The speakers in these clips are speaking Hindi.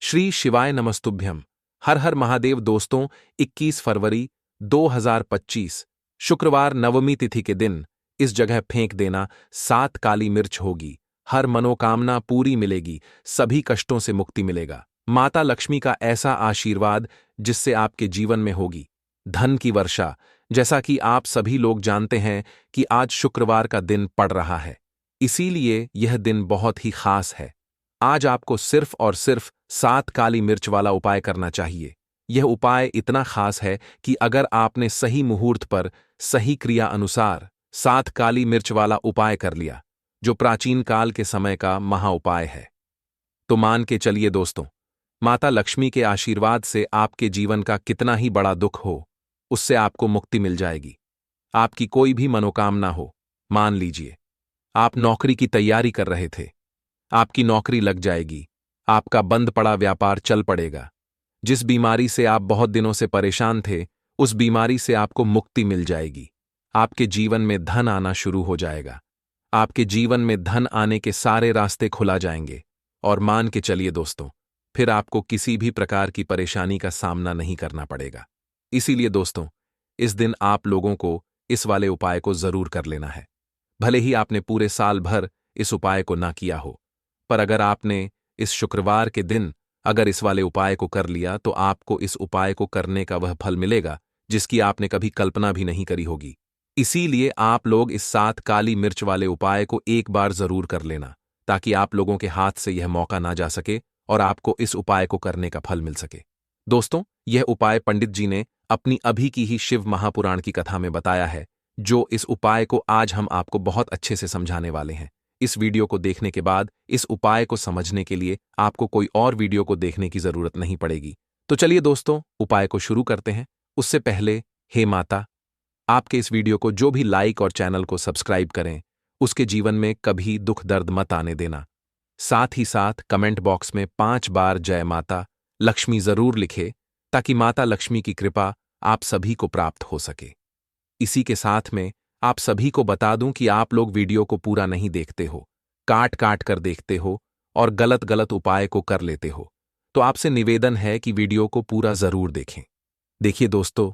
श्री शिवाय नमस्तुभ्यम। हर हर महादेव। दोस्तों, 21 फरवरी 2025 शुक्रवार नवमी तिथि के दिन इस जगह फेंक देना 7 काली मिर्च होगी। हर मनोकामना पूरी मिलेगी, सभी कष्टों से मुक्ति मिलेगा। माता लक्ष्मी का ऐसा आशीर्वाद जिससे आपके जीवन में होगी धन की वर्षा। जैसा कि आप सभी लोग जानते हैं कि आज शुक्रवार का दिन पड़ रहा है, इसीलिए यह दिन बहुत ही खास है। आज आपको सिर्फ और सिर्फ 7 काली मिर्च वाला उपाय करना चाहिए। यह उपाय इतना खास है कि अगर आपने सही मुहूर्त पर सही क्रिया अनुसार 7 काली मिर्च वाला उपाय कर लिया, जो प्राचीन काल के समय का महा उपाय है, तो मान के चलिए दोस्तों, माता लक्ष्मी के आशीर्वाद से आपके जीवन का कितना ही बड़ा दुख हो, उससे आपको मुक्ति मिल जाएगी। आपकी कोई भी मनोकामना हो, मान लीजिए आप नौकरी की तैयारी कर रहे थे, आपकी नौकरी लग जाएगी, आपका बंद पड़ा व्यापार चल पड़ेगा। जिस बीमारी से आप बहुत दिनों से परेशान थे, उस बीमारी से आपको मुक्ति मिल जाएगी। आपके जीवन में धन आना शुरू हो जाएगा। आपके जीवन में धन आने के सारे रास्ते खुला जाएंगे और मान के चलिए दोस्तों, फिर आपको किसी भी प्रकार की परेशानी का सामना नहीं करना पड़ेगा। इसीलिए दोस्तों, इस दिन आप लोगों को इस वाले उपाय को जरूर कर लेना है। भले ही आपने पूरे साल भर इस उपाय को ना किया हो, पर अगर आपने इस शुक्रवार के दिन अगर इस वाले उपाय को कर लिया, तो आपको इस उपाय को करने का वह फल मिलेगा जिसकी आपने कभी कल्पना भी नहीं करी होगी। इसीलिए आप लोग इस 7 काली मिर्च वाले उपाय को एक बार जरूर कर लेना, ताकि आप लोगों के हाथ से यह मौका ना जा सके और आपको इस उपाय को करने का फल मिल सके। दोस्तों, यह उपाय पंडित जी ने अपनी अभी की ही शिव महापुराण की कथा में बताया है, जो इस उपाय को आज हम आपको बहुत अच्छे से समझाने वाले हैं। इस वीडियो को देखने के बाद इस उपाय को समझने के लिए आपको कोई और वीडियो को देखने की जरूरत नहीं पड़ेगी। तो चलिए दोस्तों, उपाय को शुरू करते हैं। उससे पहले, हे माता, आपके इस वीडियो को जो भी लाइक और चैनल को सब्सक्राइब करें, उसके जीवन में कभी दुख दर्द मत आने देना। साथ ही साथ कमेंट बॉक्स में 5 बार जय माता लक्ष्मी जरूर लिखे, ताकि माता लक्ष्मी की कृपा आप सभी को प्राप्त हो सके। इसी के साथ में आप सभी को बता दूं कि आप लोग वीडियो को पूरा नहीं देखते हो, काट काट कर देखते हो और गलत गलत उपाय को कर लेते हो। तो आपसे निवेदन है कि वीडियो को पूरा जरूर देखें। देखिए दोस्तों,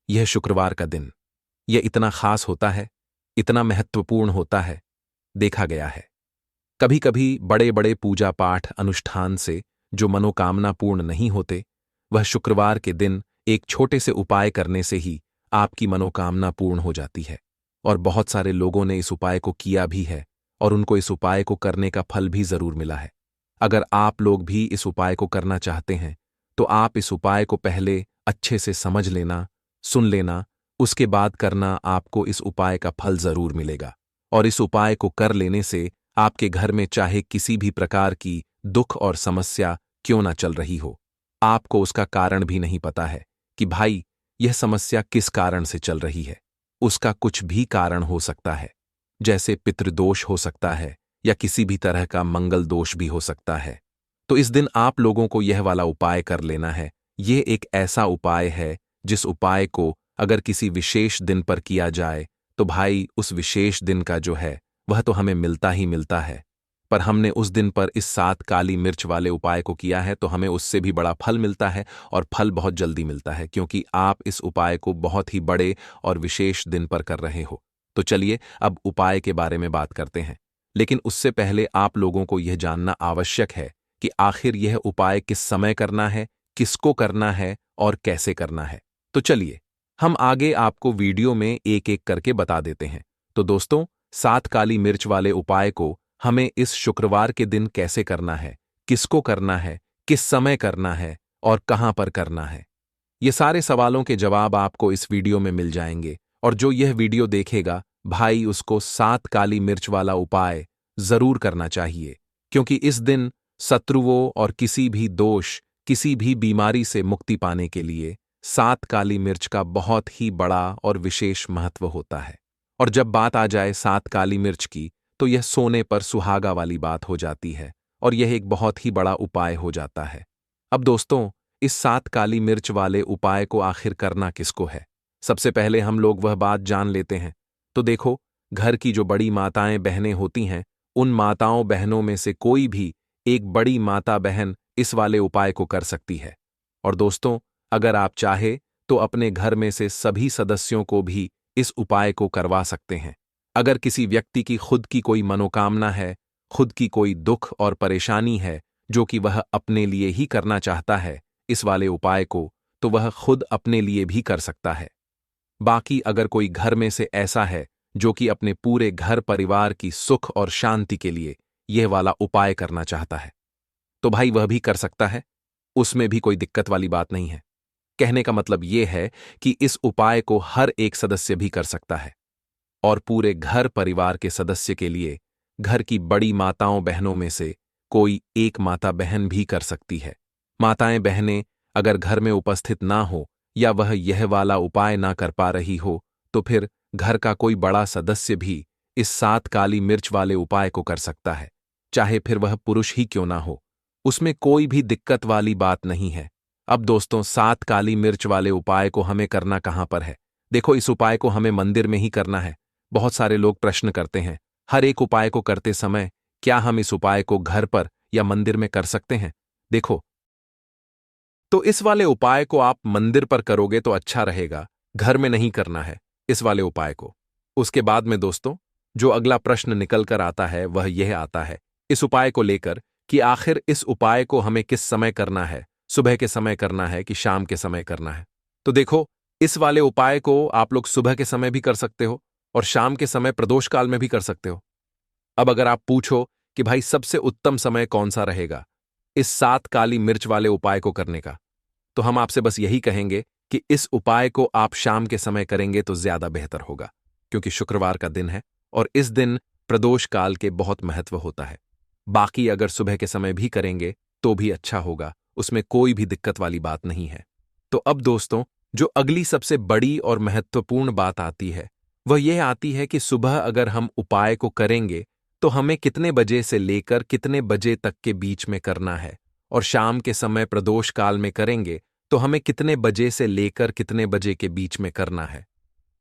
यह शुक्रवार का दिन, यह इतना खास होता है, इतना महत्वपूर्ण होता है। देखा गया है कभी कभी बड़े बड़े पूजा पाठ अनुष्ठान से जो मनोकामना पूर्ण नहीं होते, वह शुक्रवार के दिन एक छोटे से उपाय करने से ही आपकी मनोकामना पूर्ण हो जाती है। और बहुत सारे लोगों ने इस उपाय को किया भी है और उनको इस उपाय को करने का फल भी जरूर मिला है। अगर आप लोग भी इस उपाय को करना चाहते हैं, तो आप इस उपाय को पहले अच्छे से समझ लेना, सुन लेना, उसके बाद करना। आपको इस उपाय का फल जरूर मिलेगा। और इस उपाय को कर लेने से आपके घर में चाहे किसी भी प्रकार की दुख और समस्या क्यों ना चल रही हो, आपको उसका कारण भी नहीं पता है कि भाई यह समस्या किस कारण से चल रही है। उसका कुछ भी कारण हो सकता है, जैसे पितृदोष हो सकता है या किसी भी तरह का मंगल दोष भी हो सकता है। तो इस दिन आप लोगों को यह वाला उपाय कर लेना है। यह एक ऐसा उपाय है जिस उपाय को अगर किसी विशेष दिन पर किया जाए, तो भाई उस विशेष दिन का जो है वह तो हमें मिलता ही मिलता है। पर हमने उस दिन पर इस 7 काली मिर्च वाले उपाय को किया है, तो हमें उससे भी बड़ा फल मिलता है और फल बहुत जल्दी मिलता है, क्योंकि आप इस उपाय को बहुत ही बड़े और विशेष दिन पर कर रहे हो। तो चलिए अब उपाय के बारे में बात करते हैं। लेकिन उससे पहले आप लोगों को यह जानना आवश्यक है कि आखिर यह उपाय किस समय करना है, किसको करना है और कैसे करना है। तो चलिए हम आगे आपको वीडियो में एक एक करके बता देते हैं। तो दोस्तों, 7 काली मिर्च वाले उपाय को हमें इस शुक्रवार के दिन कैसे करना है, किसको करना है, किस समय करना है और कहां पर करना है, ये सारे सवालों के जवाब आपको इस वीडियो में मिल जाएंगे। और जो यह वीडियो देखेगा, भाई उसको 7 काली मिर्च वाला उपाय जरूर करना चाहिए, क्योंकि इस दिन शत्रुओं और किसी भी दोष, किसी भी बीमारी से मुक्ति पाने के लिए 7 काली मिर्च का बहुत ही बड़ा और विशेष महत्व होता है। और जब बात आ जाए 7 काली मिर्च की, तो यह सोने पर सुहागा वाली बात हो जाती है और यह एक बहुत ही बड़ा उपाय हो जाता है। अब दोस्तों, इस 7 काली मिर्च वाले उपाय को आखिर करना किसको है, सबसे पहले हम लोग वह बात जान लेते हैं। तो देखो, घर की जो बड़ी माताएं बहनें होती हैं, उन माताओं बहनों में से कोई भी एक बड़ी माता बहन इस वाले उपाय को कर सकती है। और दोस्तों, अगर आप चाहे तो अपने घर में से सभी सदस्यों को भी इस उपाय को करवा सकते हैं। अगर किसी व्यक्ति की खुद की कोई मनोकामना है, खुद की कोई दुख और परेशानी है जो कि वह अपने लिए ही करना चाहता है इस वाले उपाय को, तो वह खुद अपने लिए भी कर सकता है। बाकी अगर कोई घर में से ऐसा है जो कि अपने पूरे घर परिवार की सुख और शांति के लिए यह वाला उपाय करना चाहता है, तो भाई वह भी कर सकता है, उसमें भी कोई दिक्कत वाली बात नहीं है। कहने का मतलब यह है कि इस उपाय को हर एक सदस्य भी कर सकता है और पूरे घर परिवार के सदस्य के लिए घर की बड़ी माताओं बहनों में से कोई एक माता बहन भी कर सकती है। माताएं बहनें अगर घर में उपस्थित ना हो या वह यह वाला उपाय ना कर पा रही हो, तो फिर घर का कोई बड़ा सदस्य भी इस 7 काली मिर्च वाले उपाय को कर सकता है, चाहे फिर वह पुरुष ही क्यों ना हो। उसमें कोई भी दिक्कत वाली बात नहीं है। अब दोस्तों, 7 काली मिर्च वाले उपाय को हमें करना कहां पर है? देखो, इस उपाय को हमें मंदिर में ही करना है। बहुत सारे लोग प्रश्न करते हैं, हर एक उपाय को करते समय क्या हम इस उपाय को घर पर या मंदिर में कर सकते हैं? देखो, तो इस वाले उपाय को आप मंदिर पर करोगे तो अच्छा रहेगा, घर में नहीं करना है इस वाले उपाय को। उसके बाद में दोस्तों, जो अगला प्रश्न निकल कर आता है वह यह आता है इस उपाय को लेकर कि आखिर इस उपाय को हमें किस समय करना है, सुबह के समय करना है कि शाम के समय करना है? तो देखो, इस वाले उपाय को आप लोग सुबह के समय भी कर सकते हो और शाम के समय प्रदोष काल में भी कर सकते हो। अब अगर आप पूछो कि भाई सबसे उत्तम समय कौन सा रहेगा इस 7 काली मिर्च वाले उपाय को करने का, तो हम आपसे बस यही कहेंगे कि इस उपाय को आप शाम के समय करेंगे तो ज्यादा बेहतर होगा, क्योंकि शुक्रवार का दिन है और इस दिन प्रदोष काल के बहुत महत्व होता है। बाकी अगर सुबह के समय भी करेंगे तो भी अच्छा होगा, उसमें कोई भी दिक्कत वाली बात नहीं है। तो अब दोस्तों, जो अगली सबसे बड़ी और महत्वपूर्ण बात आती है वह यह आती है कि सुबह अगर हम उपाय को करेंगे तो हमें कितने बजे से लेकर कितने बजे तक के बीच में करना है, और शाम के समय प्रदोष काल में करेंगे तो हमें कितने बजे से लेकर कितने बजे के बीच में करना है।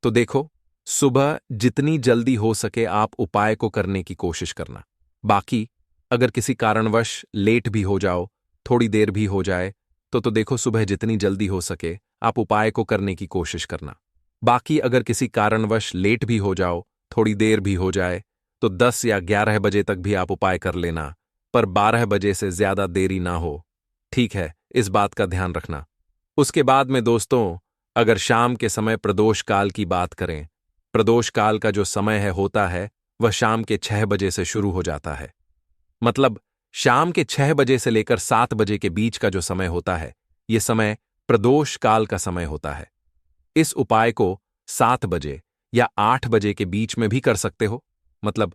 तो देखो, सुबह जितनी जल्दी हो सके आप उपाय को करने की कोशिश करना। बाकी अगर किसी कारणवश लेट भी हो जाओ, थोड़ी देर भी हो जाए, तो देखो, सुबह जितनी जल्दी हो सके आप उपाय को करने की कोशिश करना। बाकी अगर किसी कारणवश लेट भी हो जाओ, थोड़ी देर भी हो जाए, तो 10 या 11 बजे तक भी आप उपाय कर लेना, पर 12 बजे से ज्यादा देरी ना हो। ठीक है, इस बात का ध्यान रखना। उसके बाद में दोस्तों, अगर शाम के समय प्रदोष काल की बात करें, प्रदोष काल का जो समय होता है वह शाम के 6 बजे से शुरू हो जाता है। मतलब शाम के 6 बजे से लेकर 7 बजे के बीच का जो समय होता है, यह समय प्रदोष काल का समय होता है। इस उपाय को 7 बजे या 8 बजे के बीच में भी कर सकते हो। मतलब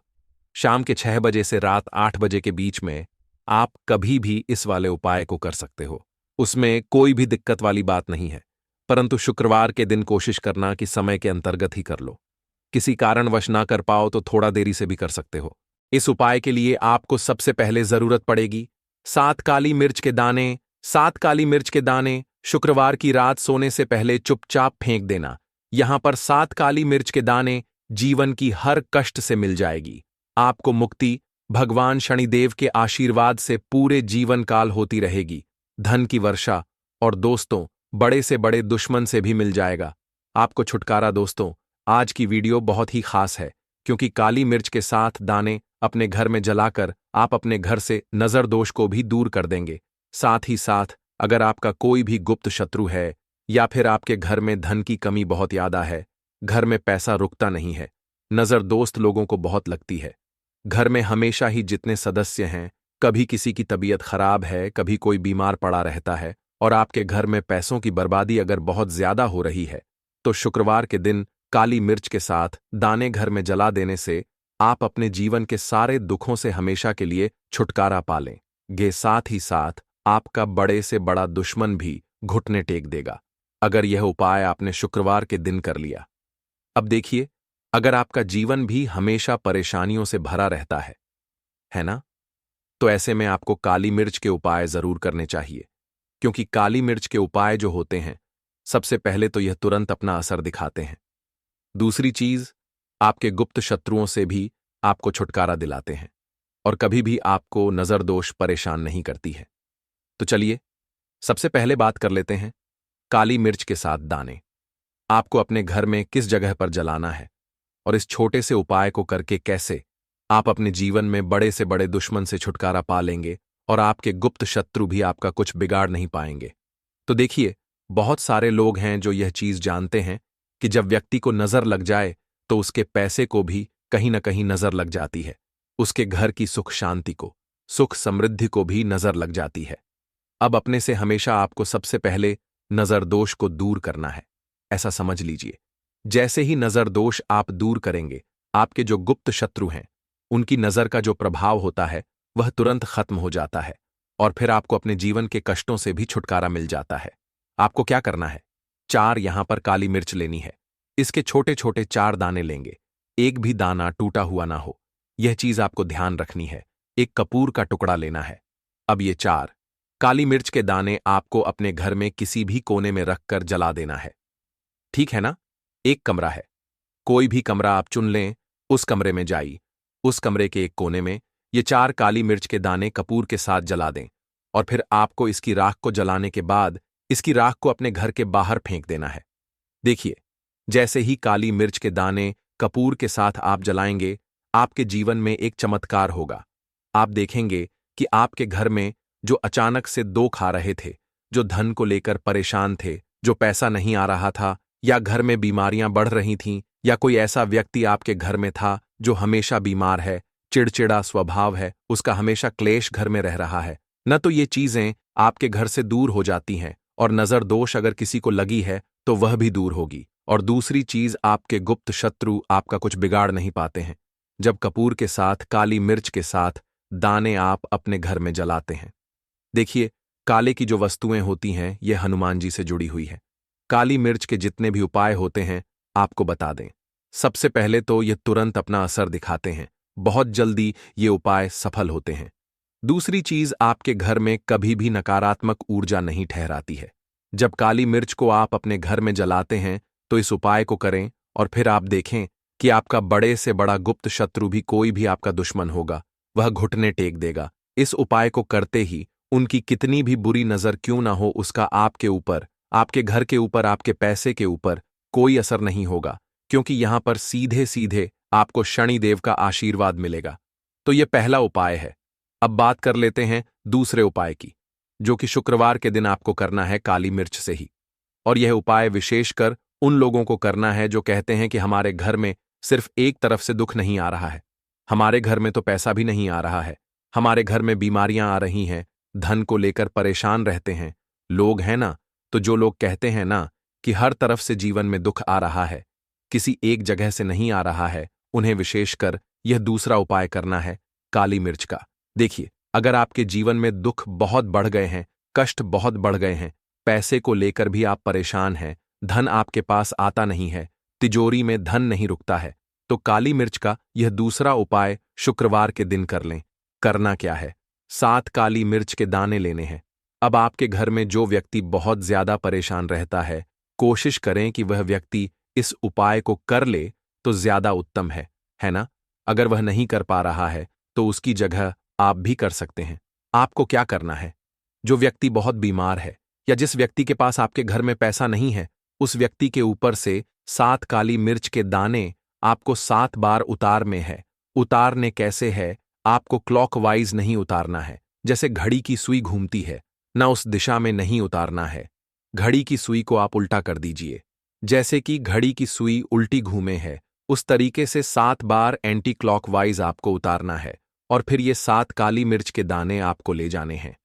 शाम के 6 बजे से रात 8 बजे के बीच में आप कभी भी इस वाले उपाय को कर सकते हो, उसमें कोई भी दिक्कत वाली बात नहीं है। परंतु शुक्रवार के दिन कोशिश करना कि समय के अंतर्गत ही कर लो। किसी कारणवश ना कर पाओ तो थोड़ा देरी से भी कर सकते हो। इस उपाय के लिए आपको सबसे पहले जरूरत पड़ेगी 7 काली मिर्च के दाने। 7 काली मिर्च के दाने शुक्रवार की रात सोने से पहले चुपचाप फेंक देना। यहां पर 7 काली मिर्च के दाने जीवन की हर कष्ट से मिल जाएगी। आपको मुक्ति भगवान शनिदेव के आशीर्वाद से पूरे जीवन काल होती रहेगी। धन की वर्षा और दोस्तों, बड़े से बड़े दुश्मन से भी मिल जाएगा आपको छुटकारा। दोस्तों, आज की वीडियो बहुत ही खास है क्योंकि काली मिर्च के साथ दाने अपने घर में जलाकर आप अपने घर से नजर दोष को भी दूर कर देंगे। साथ ही साथ अगर आपका कोई भी गुप्त शत्रु है या फिर आपके घर में धन की कमी बहुत ज्यादा है, घर में पैसा रुकता नहीं है, नजर दोस्त लोगों को बहुत लगती है, घर में हमेशा ही जितने सदस्य हैं, कभी किसी की तबीयत खराब है, कभी कोई बीमार पड़ा रहता है और आपके घर में पैसों की बर्बादी अगर बहुत ज्यादा हो रही है, तो शुक्रवार के दिन काली मिर्च के साथ दाने घर में जला देने से आप अपने जीवन के सारे दुखों से हमेशा के लिए छुटकारा पा लेंगे। साथ ही साथ आपका बड़े से बड़ा दुश्मन भी घुटने टेक देगा अगर यह उपाय आपने शुक्रवार के दिन कर लिया। अब देखिए, अगर आपका जीवन भी हमेशा परेशानियों से भरा रहता है ना, तो ऐसे में आपको काली मिर्च के उपाय जरूर करने चाहिए, क्योंकि काली मिर्च के उपाय जो होते हैं, सबसे पहले तो यह तुरंत अपना असर दिखाते हैं। दूसरी चीज, आपके गुप्त शत्रुओं से भी आपको छुटकारा दिलाते हैं और कभी भी आपको नजरदोष परेशान नहीं करती है। तो चलिए सबसे पहले बात कर लेते हैं काली मिर्च के साथ दाने। आपको अपने घर में किस जगह पर जलाना है और इस छोटे से उपाय को करके कैसे आप अपने जीवन में बड़े से बड़े दुश्मन से छुटकारा पा लेंगे और आपके गुप्त शत्रु भी आपका कुछ बिगाड़ नहीं पाएंगे। तो देखिए, बहुत सारे लोग हैं जो यह चीज जानते हैं कि जब व्यक्ति को नजर लग जाए तो उसके पैसे को भी कहीं ना कहीं नजर लग जाती है, उसके घर की सुख शांति को, सुख समृद्धि को भी नजर लग जाती है। अब अपने से हमेशा आपको सबसे पहले नजर दोष को दूर करना है। ऐसा समझ लीजिए, जैसे ही नजर दोष आप दूर करेंगे, आपके जो गुप्त शत्रु हैं उनकी नजर का जो प्रभाव होता है वह तुरंत खत्म हो जाता है और फिर आपको अपने जीवन के कष्टों से भी छुटकारा मिल जाता है। आपको क्या करना है, 4 यहां पर काली मिर्च लेनी है। इसके छोटे छोटे 4 दाने लेंगे, एक भी दाना टूटा हुआ ना हो, यह चीज आपको ध्यान रखनी है। एक कपूर का टुकड़ा लेना है। अब ये 4 काली मिर्च के दाने आपको अपने घर में किसी भी कोने में रखकर जला देना है। ठीक है ना? एक कमरा है, कोई भी कमरा आप चुन लें, उस कमरे में जाइए। उस कमरे के एक कोने में ये 4 काली मिर्च के दाने कपूर के साथ जला दें और फिर आपको इसकी राख को जलाने के बाद इसकी राख को अपने घर के बाहर फेंक देना है। देखिए, जैसे ही काली मिर्च के दाने कपूर के साथ आप जलाएंगे, आपके जीवन में एक चमत्कार होगा। आप देखेंगे कि आपके घर में जो अचानक से दुख खा रहे थे, जो धन को लेकर परेशान थे, जो पैसा नहीं आ रहा था, या घर में बीमारियां बढ़ रही थीं, या कोई ऐसा व्यक्ति आपके घर में था जो हमेशा बीमार है, चिड़चिड़ा स्वभाव है, उसका हमेशा क्लेश घर में रह रहा है, न तो ये चीजें आपके घर से दूर हो जाती हैं और नजर दोष अगर किसी को लगी है तो वह भी दूर होगी। और दूसरी चीज, आपके गुप्त शत्रु आपका कुछ बिगाड़ नहीं पाते हैं जब कपूर के साथ काली मिर्च के साथ दाने आप अपने घर में जलाते हैं। देखिए, काले की जो वस्तुएं होती हैं ये हनुमान जी से जुड़ी हुई है। काली मिर्च के जितने भी उपाय होते हैं आपको बता दें। सबसे पहले तो ये तुरंत अपना असर दिखाते हैं, बहुत जल्दी ये उपाय सफल होते हैं। दूसरी चीज, आपके घर में कभी भी नकारात्मक ऊर्जा नहीं ठहराती है। जब काली मिर्च को आप अपने घर में जलाते हैं तो इस उपाय को करें और फिर आप देखें कि आपका बड़े से बड़ा गुप्त शत्रु भी, कोई भी आपका दुश्मन होगा, वह घुटने टेक देगा। इस उपाय को करते ही उनकी कितनी भी बुरी नजर क्यों ना हो, उसका आपके ऊपर, आपके घर के ऊपर, आपके पैसे के ऊपर कोई असर नहीं होगा, क्योंकि यहां पर सीधे सीधे आपको शनिदेव का आशीर्वाद मिलेगा। तो यह पहला उपाय है। अब बात कर लेते हैं दूसरे उपाय की, जो कि शुक्रवार के दिन आपको करना है काली मिर्च से ही। और यह उपाय विशेषकर उन लोगों को करना है जो कहते हैं कि हमारे घर में सिर्फ एक तरफ से दुख नहीं आ रहा है, हमारे घर में तो पैसा भी नहीं आ रहा है, हमारे घर में बीमारियां आ रही हैं, धन को लेकर परेशान रहते हैं लोग, हैं ना। तो जो लोग कहते हैं ना कि हर तरफ से जीवन में दुख आ रहा है, किसी एक जगह से नहीं आ रहा है, उन्हें विशेषकर यह दूसरा उपाय करना है काली मिर्च का। देखिए, अगर आपके जीवन में दुख बहुत बढ़ गए हैं, कष्ट बहुत बढ़ गए हैं, पैसे को लेकर भी आप परेशान हैं, धन आपके पास आता नहीं है, तिजोरी में धन नहीं रुकता है, तो काली मिर्च का यह दूसरा उपाय शुक्रवार के दिन कर लें। करना क्या है, 7 काली मिर्च के दाने लेने हैं। अब आपके घर में जो व्यक्ति बहुत ज्यादा परेशान रहता है, कोशिश करें कि वह व्यक्ति इस उपाय को कर ले तो ज्यादा उत्तम है ना। अगर वह नहीं कर पा रहा है तो उसकी जगह आप भी कर सकते हैं। आपको क्या करना है, जो व्यक्ति बहुत बीमार है या जिस व्यक्ति के पास आपके घर में पैसा नहीं है, उस व्यक्ति के ऊपर से 7 काली मिर्च के दाने आपको 7 बार उतारने हैं। उतारने कैसे है, आपको क्लॉकवाइज नहीं उतारना है, जैसे घड़ी की सुई घूमती है ना, उस दिशा में नहीं उतारना है। घड़ी की सुई को आप उल्टा कर दीजिए, जैसे कि घड़ी की सुई उल्टी घूमे है, उस तरीके से 7 बार एंटी क्लॉकवाइज आपको उतारना है। और फिर ये 7 काली मिर्च के दाने आपको ले जाने हैं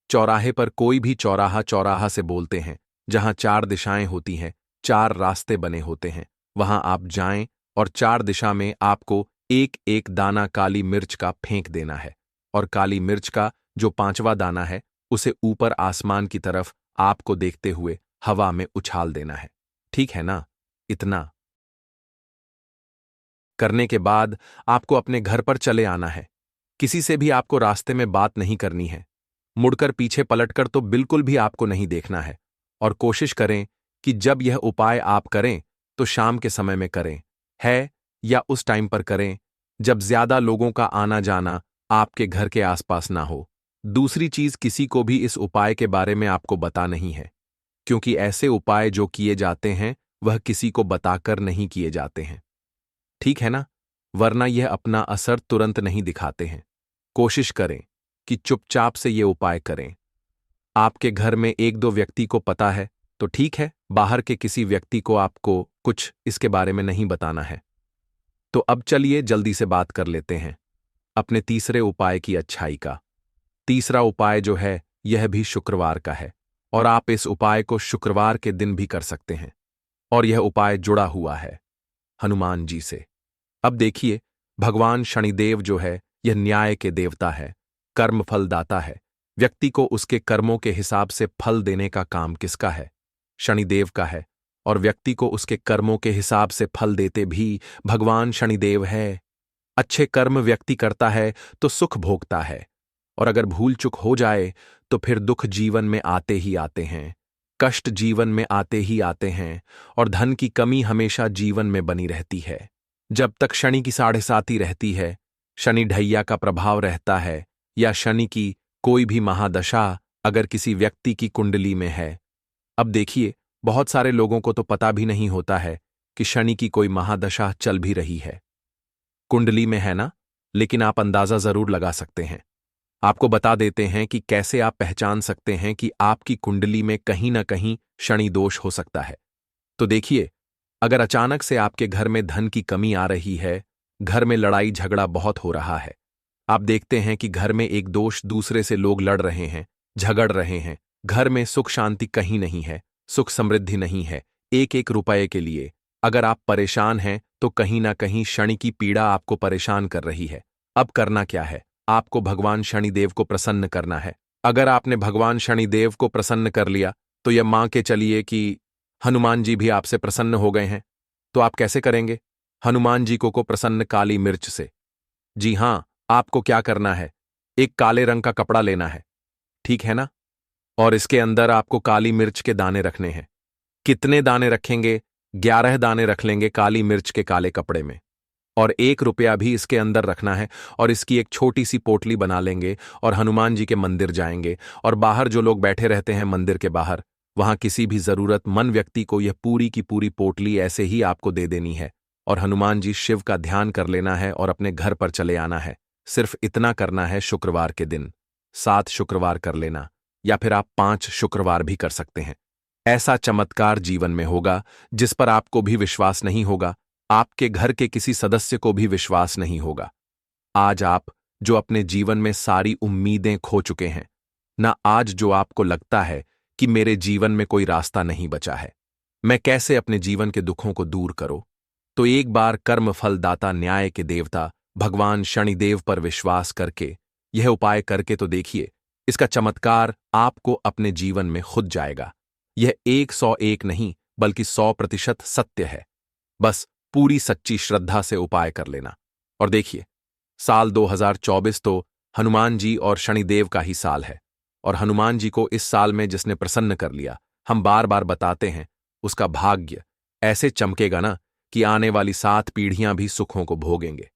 चौराहे पर। कोई भी चौराहा, चौराहा से बोलते हैं जहां 4 दिशाएं होती हैं, 4 रास्ते बने होते हैं, वहां आप जाएं और 4 दिशा में आपको एक एक दाना काली मिर्च का फेंक देना है। और काली मिर्च का जो 5वां दाना है उसे ऊपर आसमान की तरफ आपको देखते हुए हवा में उछाल देना है। ठीक है ना। इतना करने के बाद आपको अपने घर पर चले आना है। किसी से भी आपको रास्ते में बात नहीं करनी है, मुड़कर पीछे पलटकर तो बिल्कुल भी आपको नहीं देखना है। और कोशिश करें कि जब यह उपाय आप करें तो शाम के समय में करें, है या उस टाइम पर करें जब ज्यादा लोगों का आना जाना आपके घर के आसपास ना हो। दूसरी चीज, किसी को भी इस उपाय के बारे में आपको बता नहीं है, क्योंकि ऐसे उपाय जो किए जाते हैं वह किसी को बताकर नहीं किए जाते हैं। ठीक है ना? वरना यह अपना असर तुरंत नहीं दिखाते हैं। कोशिश करें कि चुपचाप से ये उपाय करें। आपके घर में एक दो व्यक्ति को पता है तो ठीक है, बाहर के किसी व्यक्ति को आपको कुछ इसके बारे में नहीं बताना है। तो अब चलिए जल्दी से बात कर लेते हैं अपने तीसरे उपाय की अच्छाई का। तीसरा उपाय जो है यह भी शुक्रवार का है, और आप इस उपाय को शुक्रवार के दिन भी कर सकते हैं। और यह उपाय जुड़ा हुआ है हनुमान जी से। अब देखिए, भगवान शनिदेव जो है यह न्याय के देवता है, कर्म फलदाता है। व्यक्ति को उसके कर्मों के हिसाब से फल देने का काम किसका है? शनिदेव का है। और व्यक्ति को उसके कर्मों के हिसाब से फल देते भी भगवान शनिदेव है। अच्छे कर्म व्यक्ति करता है तो सुख भोगता है, और अगर भूल चूक हो जाए तो फिर दुख जीवन में आते ही आते हैं, कष्ट जीवन में आते ही आते हैं, और धन की कमी हमेशा जीवन में बनी रहती है। जब तक शनि की 7.5 रहती है, शनि ढैया का प्रभाव रहता है, या शनि की कोई भी महादशा अगर किसी व्यक्ति की कुंडली में है। अब देखिए, बहुत सारे लोगों को तो पता भी नहीं होता है कि शनि की कोई महादशा चल भी रही है, कुंडली में है ना, लेकिन आप अंदाजा जरूर लगा सकते हैं। आपको बता देते हैं कि कैसे आप पहचान सकते हैं कि आपकी कुंडली में कहीं ना कहीं शनि दोष हो सकता है। तो देखिए, अगर अचानक से आपके घर में धन की कमी आ रही है, घर में लड़ाई झगड़ा बहुत हो रहा है, आप देखते हैं कि घर में एक दोष दूसरे से लोग लड़ रहे हैं, झगड़ रहे हैं, घर में सुख शांति कहीं नहीं है, सुख समृद्धि नहीं है, एक एक रुपए के लिए अगर आप परेशान हैं तो कहीं ना कहीं शनि की पीड़ा आपको परेशान कर रही है। अब करना क्या है? आपको भगवान शनिदेव को प्रसन्न करना है। अगर आपने भगवान शनिदेव को प्रसन्न कर लिया तो यह मान के चलिए कि हनुमान जी भी आपसे प्रसन्न हो गए हैं। तो आप कैसे करेंगे? हनुमान जी को प्रसन्न काली मिर्च से। जी हां, आपको क्या करना है? एक काले रंग का कपड़ा लेना है, ठीक है ना? और इसके अंदर आपको काली मिर्च के दाने रखने हैं। कितने दाने रखेंगे? 11 दाने रख लेंगे काली मिर्च के काले कपड़े में, और 1 रुपया भी इसके अंदर रखना है, और इसकी एक छोटी सी पोटली बना लेंगे और हनुमान जी के मंदिर जाएंगे, और बाहर जो लोग बैठे रहते हैं मंदिर के बाहर, वहां किसी भी जरूरतमंद व्यक्ति को यह पूरी की पूरी पोटली ऐसे ही आपको दे देनी है, और हनुमान जी शिव का ध्यान कर लेना है और अपने घर पर चले आना है। सिर्फ इतना करना है शुक्रवार के दिन। 7 शुक्रवार कर लेना, या फिर आप 5 शुक्रवार भी कर सकते हैं। ऐसा चमत्कार जीवन में होगा जिस पर आपको भी विश्वास नहीं होगा, आपके घर के किसी सदस्य को भी विश्वास नहीं होगा। आज आप जो अपने जीवन में सारी उम्मीदें खो चुके हैं ना, आज जो आपको लगता है कि मेरे जीवन में कोई रास्ता नहीं बचा है, मैं कैसे अपने जीवन के दुखों को दूर करूं, तो एक बार कर्म फलदाता न्याय के देवता भगवान शनिदेव पर विश्वास करके यह उपाय करके तो देखिए, इसका चमत्कार आपको अपने जीवन में खुद जाएगा। यह 101 नहीं बल्कि 100% सत्य है। बस पूरी सच्ची श्रद्धा से उपाय कर लेना। और देखिए, साल 2024 तो हनुमान जी और शनिदेव का ही साल है, और हनुमान जी को इस साल में जिसने प्रसन्न कर लिया, हम बार बार बताते हैं, उसका भाग्य ऐसे चमकेगा ना कि आने वाली 7 पीढ़ियां भी सुखों को भोगेंगे।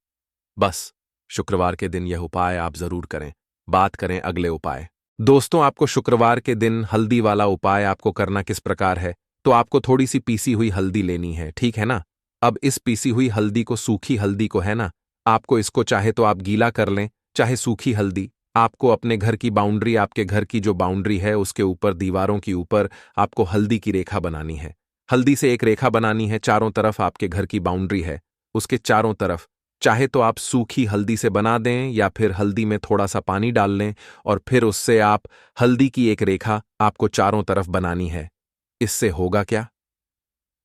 बस शुक्रवार के दिन यह उपाय आप जरूर करें। बात करें अगले उपाय। दोस्तों, आपको शुक्रवार के दिन हल्दी वाला उपाय आपको करना किस प्रकार है? तो आपको थोड़ी सी पीसी हुई हल्दी लेनी है, ठीक है ना? अब इस पीसी हुई हल्दी को, सूखी हल्दी को है ना, आपको इसको चाहे तो आप गीला कर लें, चाहे सूखी हल्दी। आपको अपने घर की बाउंड्री, आपके घर की जो बाउंड्री है उसके ऊपर, दीवारों के ऊपर आपको हल्दी की रेखा बनानी है। हल्दी से एक रेखा बनानी है, चारों तरफ आपके घर की बाउंड्री है उसके चारों तरफ। चाहे तो आप सूखी हल्दी से बना दें, या फिर हल्दी में थोड़ा सा पानी डाल लें, और फिर उससे आप हल्दी की एक रेखा आपको चारों तरफ बनानी है। इससे होगा क्या?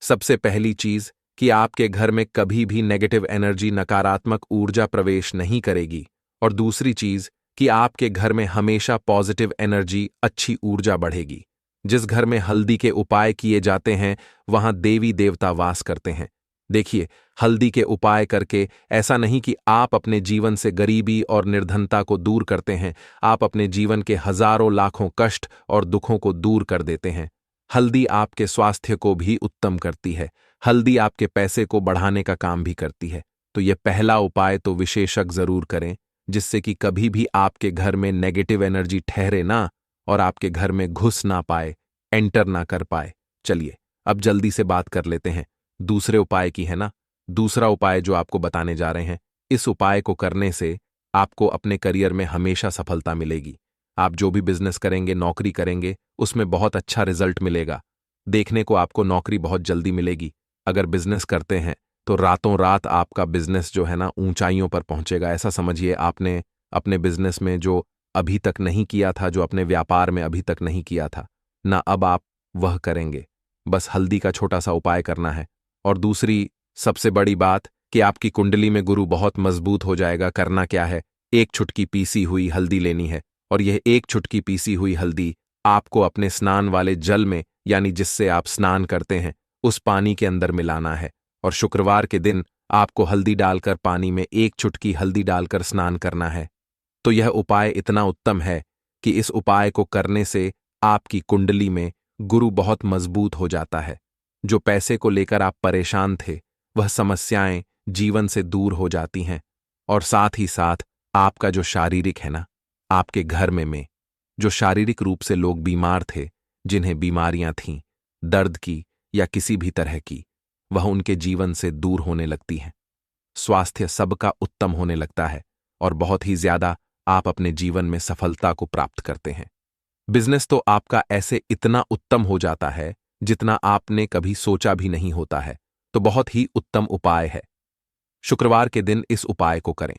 सबसे पहली चीज कि आपके घर में कभी भी नेगेटिव एनर्जी, नकारात्मक ऊर्जा प्रवेश नहीं करेगी, और दूसरी चीज कि आपके घर में हमेशा पॉजिटिव एनर्जी, अच्छी ऊर्जा बढ़ेगी। जिस घर में हल्दी के उपाय किए जाते हैं वहां देवी देवता वास करते हैं। देखिए, हल्दी के उपाय करके ऐसा नहीं कि आप अपने जीवन से गरीबी और निर्धनता को दूर करते हैं, आप अपने जीवन के हजारों लाखों कष्ट और दुखों को दूर कर देते हैं। हल्दी आपके स्वास्थ्य को भी उत्तम करती है, हल्दी आपके पैसे को बढ़ाने का काम भी करती है। तो यह पहला उपाय तो विशेषज्ञ जरूर करें, जिससे कि कभी भी आपके घर में नेगेटिव एनर्जी ठहरे ना और आपके घर में घुस ना पाए, एंटर ना कर पाए। चलिए अब जल्दी से बात कर लेते हैं दूसरे उपाय की, है ना। दूसरा उपाय जो आपको बताने जा रहे हैं, इस उपाय को करने से आपको अपने करियर में हमेशा सफलता मिलेगी। आप जो भी बिजनेस करेंगे, नौकरी करेंगे, उसमें बहुत अच्छा रिजल्ट मिलेगा। देखने को आपको नौकरी बहुत जल्दी मिलेगी। अगर बिजनेस करते हैं तो रातों रात आपका बिजनेस जो है ना ऊंचाइयों पर पहुंचेगा। ऐसा समझिए आपने अपने बिजनेस में जो अभी तक नहीं किया था, जो अपने व्यापार में अभी तक नहीं किया था ना, अब आप वह करेंगे। बस हल्दी का छोटा सा उपाय करना है। और दूसरी सबसे बड़ी बात कि आपकी कुंडली में गुरु बहुत मजबूत हो जाएगा। करना क्या है, एक चुटकी पीसी हुई हल्दी लेनी है और यह एक चुटकी पीसी हुई हल्दी आपको अपने स्नान वाले जल में, यानी जिससे आप स्नान करते हैं, उस पानी के अंदर मिलाना है। और शुक्रवार के दिन आपको हल्दी डालकर, पानी में एक चुटकी हल्दी डालकर स्नान करना है। तो यह उपाय इतना उत्तम है कि इस उपाय को करने से आपकी कुंडली में गुरु बहुत मजबूत हो जाता है। जो पैसे को लेकर आप परेशान थे, वह समस्याएं जीवन से दूर हो जाती हैं। और साथ ही साथ आपका जो शारीरिक है ना, आपके घर में जो शारीरिक रूप से लोग बीमार थे, जिन्हें बीमारियां थीं, दर्द की या किसी भी तरह की, वह उनके जीवन से दूर होने लगती हैं। स्वास्थ्य सबका उत्तम होने लगता है और बहुत ही ज्यादा आप अपने जीवन में सफलता को प्राप्त करते हैं। बिजनेस तो आपका ऐसे इतना उत्तम हो जाता है जितना आपने कभी सोचा भी नहीं होता है। तो बहुत ही उत्तम उपाय है। शुक्रवार के दिन इस उपाय को करें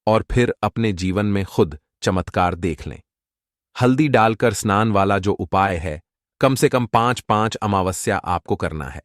और फिर अपने जीवन में खुद चमत्कार देख लें। हल्दी डालकर स्नान वाला जो उपाय है, कम से कम 5-5 अमावस्या आपको करना है।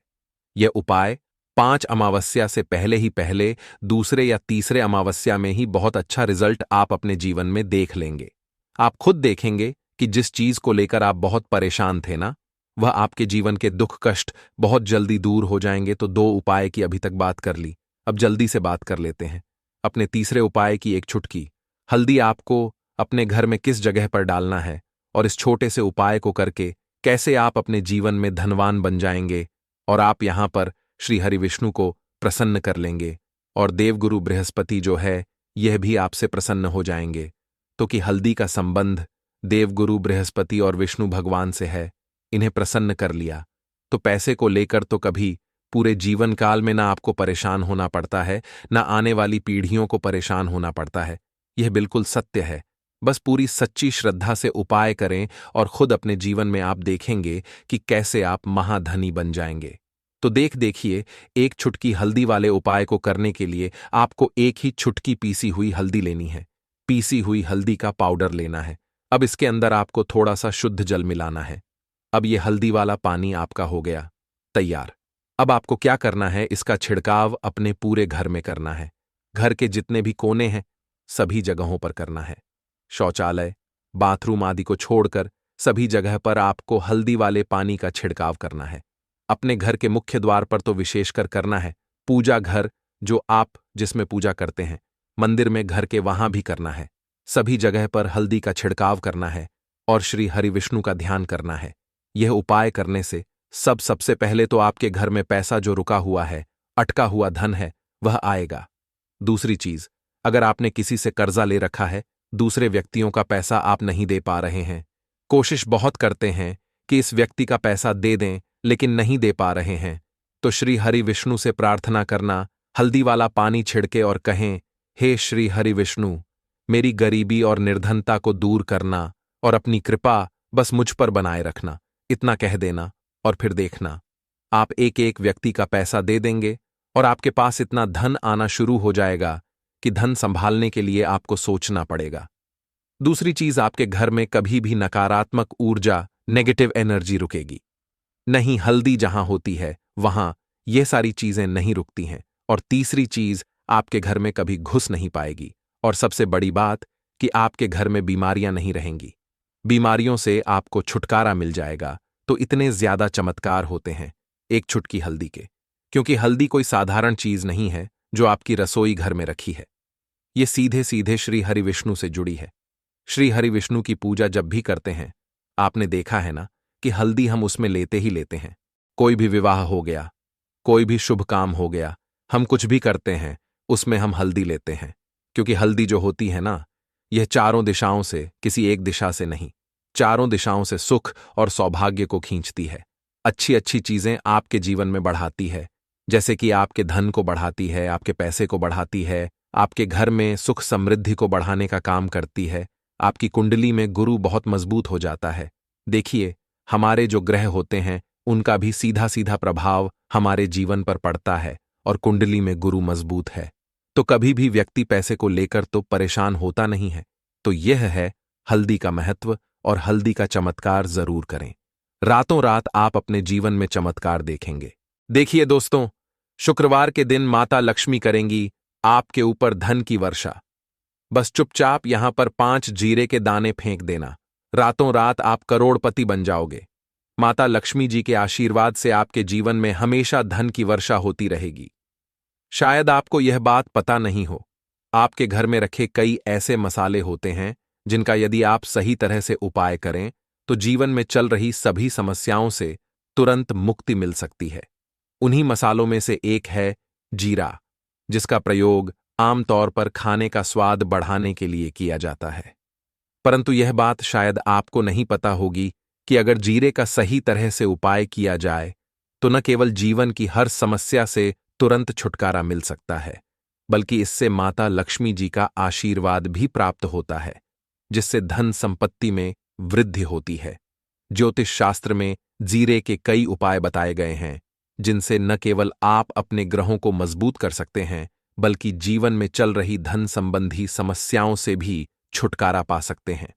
यह उपाय 5 अमावस्या से पहले ही पहले दूसरे या तीसरे अमावस्या में ही बहुत अच्छा रिजल्ट आप अपने जीवन में देख लेंगे। आप खुद देखेंगे कि जिस चीज को लेकर आप बहुत परेशान थे ना, वह आपके जीवन के दुख कष्ट बहुत जल्दी दूर हो जाएंगे। तो 2 उपाय की अभी तक बात कर ली, अब जल्दी से बात कर लेते हैं अपने तीसरे उपाय की। एक चुटकी हल्दी आपको अपने घर में किस जगह पर डालना है और इस छोटे से उपाय को करके कैसे आप अपने जीवन में धनवान बन जाएंगे और आप यहां पर श्री हरि विष्णु को प्रसन्न कर लेंगे और देवगुरु बृहस्पति जो है यह भी आपसे प्रसन्न हो जाएंगे। तो कि हल्दी का संबंध देवगुरु बृहस्पति और विष्णु भगवान से है, इन्हें प्रसन्न कर लिया तो पैसे को लेकर तो कभी पूरे जीवन काल में ना आपको परेशान होना पड़ता है, ना आने वाली पीढ़ियों को परेशान होना पड़ता है। यह बिल्कुल सत्य है। बस पूरी सच्ची श्रद्धा से उपाय करें और खुद अपने जीवन में आप देखेंगे कि कैसे आप महाधनी बन जाएंगे। तो देखिए, एक चुटकी हल्दी वाले उपाय को करने के लिए आपको एक ही चुटकी पीसी हुई हल्दी लेनी है। पीसी हुई हल्दी का पाउडर लेना है। अब इसके अंदर आपको थोड़ा सा शुद्ध जल मिलाना है। अब यह हल्दी वाला पानी आपका हो गया तैयार। अब आपको क्या करना है, इसका छिड़काव अपने पूरे घर में करना है। घर के जितने भी कोने हैं, सभी जगहों पर करना है। शौचालय, बाथरूम आदि को छोड़कर सभी जगह पर आपको हल्दी वाले पानी का छिड़काव करना है। अपने घर के मुख्य द्वार पर तो विशेषकर करना है। पूजा घर जो आप जिसमें पूजा करते हैं, मंदिर में, घर के वहां भी करना है। सभी जगह पर हल्दी का छिड़काव करना है और श्री हरि विष्णु का ध्यान करना है। यह उपाय करने से सबसे पहले तो आपके घर में पैसा जो रुका हुआ है, अटका हुआ धन है, वह आएगा। दूसरी चीज, अगर आपने किसी से कर्जा ले रखा है, दूसरे व्यक्तियों का पैसा आप नहीं दे पा रहे हैं, कोशिश बहुत करते हैं कि इस व्यक्ति का पैसा दे दें लेकिन नहीं दे पा रहे हैं, तो श्री हरि विष्णु से प्रार्थना करना, हल्दी वाला पानी छिड़के और कहें, हे श्री हरि विष्णु, मेरी गरीबी और निर्धनता को दूर करना और अपनी कृपा बस मुझ पर बनाए रखना। इतना कह देना और फिर देखना, आप एक एक व्यक्ति का पैसा दे देंगे और आपके पास इतना धन आना शुरू हो जाएगा कि धन संभालने के लिए आपको सोचना पड़ेगा। दूसरी चीज, आपके घर में कभी भी नकारात्मक ऊर्जा, नेगेटिव एनर्जी रुकेगी नहीं। हल्दी जहां होती है वहां ये सारी चीजें नहीं रुकती हैं। और तीसरी चीज, आपके घर में कभी घुस नहीं पाएगी। और सबसे बड़ी बात कि आपके घर में बीमारियां नहीं रहेंगी। बीमारियों से आपको छुटकारा मिल जाएगा। तो इतने ज्यादा चमत्कार होते हैं एक चुटकी हल्दी के, क्योंकि हल्दी कोई साधारण चीज नहीं है जो आपकी रसोई घर में रखी है। ये सीधे सीधे श्री हरि विष्णु से जुड़ी है। श्री हरि विष्णु की पूजा जब भी करते हैं, आपने देखा है ना कि हल्दी हम उसमें लेते ही लेते हैं। कोई भी विवाह हो गया, कोई भी शुभ काम हो गया, हम कुछ भी करते हैं, उसमें हम हल्दी लेते हैं। क्योंकि हल्दी जो होती है ना, यह चारों दिशाओं से, किसी एक दिशा से नहीं, चारों दिशाओं से सुख और सौभाग्य को खींचती है। अच्छी अच्छी चीजें आपके जीवन में बढ़ाती है, जैसे कि आपके धन को बढ़ाती है, आपके पैसे को बढ़ाती है, आपके घर में सुख समृद्धि को बढ़ाने का काम करती है। आपकी कुंडली में गुरु बहुत मजबूत हो जाता है। देखिए, हमारे जो ग्रह होते हैं उनका भी सीधा सीधा प्रभाव हमारे जीवन पर पड़ता है, और कुंडली में गुरु मजबूत है तो कभी भी व्यक्ति पैसे को लेकर तो परेशान होता नहीं है। तो यह है हल्दी का महत्व, और हल्दी का चमत्कार जरूर करें। रातों रात आप अपने जीवन में चमत्कार देखेंगे। देखिए दोस्तों, शुक्रवार के दिन माता लक्ष्मी करेंगी आपके ऊपर धन की वर्षा। बस चुपचाप यहां पर 5 जीरे के दाने फेंक देना, रातों रात आप करोड़पति बन जाओगे। माता लक्ष्मी जी के आशीर्वाद से आपके जीवन में हमेशा धन की वर्षा होती रहेगी। शायद आपको यह बात पता नहीं हो, आपके घर में रखे कई ऐसे मसाले होते हैं जिनका यदि आप सही तरह से उपाय करें तो जीवन में चल रही सभी समस्याओं से तुरंत मुक्ति मिल सकती है। उन्हीं मसालों में से एक है जीरा, जिसका प्रयोग आमतौर पर खाने का स्वाद बढ़ाने के लिए किया जाता है। परंतु यह बात शायद आपको नहीं पता होगी कि अगर जीरे का सही तरह से उपाय किया जाए तो न केवल जीवन की हर समस्या से तुरंत छुटकारा मिल सकता है, बल्कि इससे माता लक्ष्मी जी का आशीर्वाद भी प्राप्त होता है, जिससे धन संपत्ति में वृद्धि होती है। ज्योतिष शास्त्र में जीरे के कई उपाय बताए गए हैं, जिनसे न केवल आप अपने ग्रहों को मजबूत कर सकते हैं, बल्कि जीवन में चल रही धन संबंधी समस्याओं से भी छुटकारा पा सकते हैं।